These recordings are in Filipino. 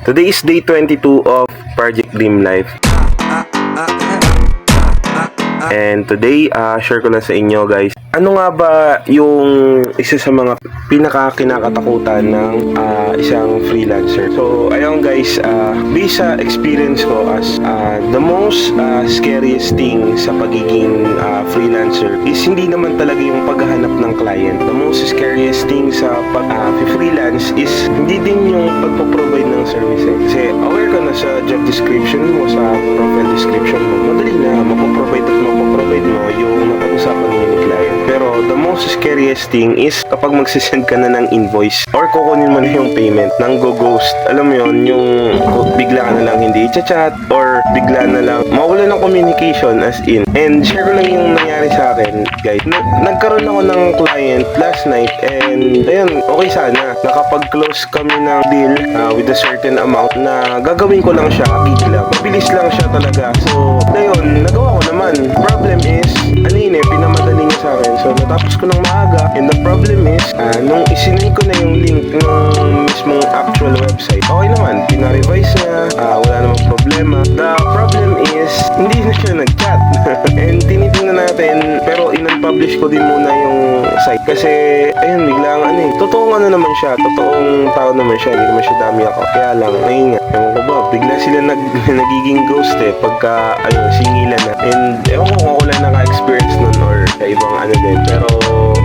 Today is day 22 of Project Dream Life. And today, share ko lang sa inyo guys, ano nga ba yung isa sa mga pinaka-kinakatakutan ng isang freelancer. So, ayun guys, based sa experience ko as the most scariest thing sa pagiging freelancer is hindi naman talaga yung paghahanap ng client. The most scariest thing sa pag-freelance is hindi din yung pagpo-provide ng services. Kasi aware ka na sa job description mo, sa profile description mo, madali na mapoprovide at mapoprovide mo yung napag-usapan mo ni client. Pero the most scariest thing is kapag magsisend ka na ng invoice or kukunin mo na yung payment ng go-ghost. Alam mo yun, yung bigla ka na lang hindi i-chat or bigla na lang mawala ng communication as in. And share ko lang yung nangyari sa akin guys. Nagkaroon ako ng client last night and ayun, okay sana. Nakapag-close kami ng deal with a certain amount na gagawin ko lang siya bigla. Mabilis lang siya talaga. So, ayun, nagawa ko naman. Problem is, pinamadali niya sa akin. So, natapos ko ng maaga. And the problem is, nung isinend ko na yung link ng mismong actual website, okay naman. Pina-revise niya. Wala namang problema. The problem is, hindi na siya nag-chat. And tinitingnan natin, pero in-unpublish ko din muna yung site. Kasi, ayun, biglang totoong naman siya. Totoong tao naman siya. Hindi naman siya dami ako. Kaya lang, ayun nga. Ewan ko ba, bigla sila nagiging ghost pagka, singilan na. And, ewan ko kung ako lang naka-experience nun or sa ibang din. Pero,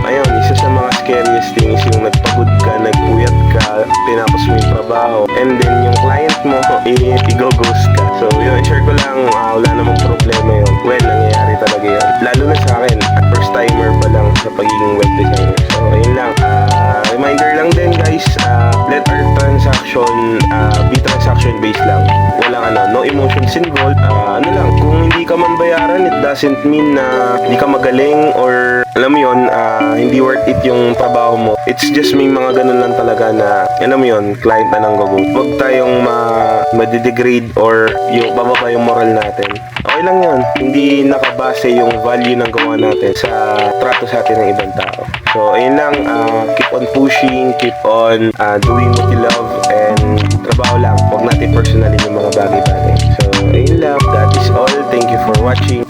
ayun, isa sa mga scariest things yung nagpagod ka, nagpuyat ka, tinapos mo yung trabaho, and then yung client mo, i-go-ghost ka. So, yun, share ko lang, wala namang problema yun. Well, nangyayari talaga yun. Lalo na sa akin, at first timer pa lang sa pagiging web designer. So, ayun lang. Reminder lang din guys, let our transaction be transaction based lang. Walang no emotions involved. Kung hindi ka man bayaran, it doesn't mean na hindi ka magaling or alam mo yun, hindi worth it yung trabaho mo. It's just may mga ganun lang talaga na, alam mo yun, client na nang gogo. Huwag tayong ma-degrade or yung bababa yung moral natin. Okay lang yun. Hindi nakabase yung value ng gawa natin sa trato sa atin ng ibang tao. So, ayun lang. Keep on pushing, keep on doing what you love, and trabaho lang. Huwag natin personalin yung mga bagay-bagay. So, ayun lang. That is all. Thank you for watching.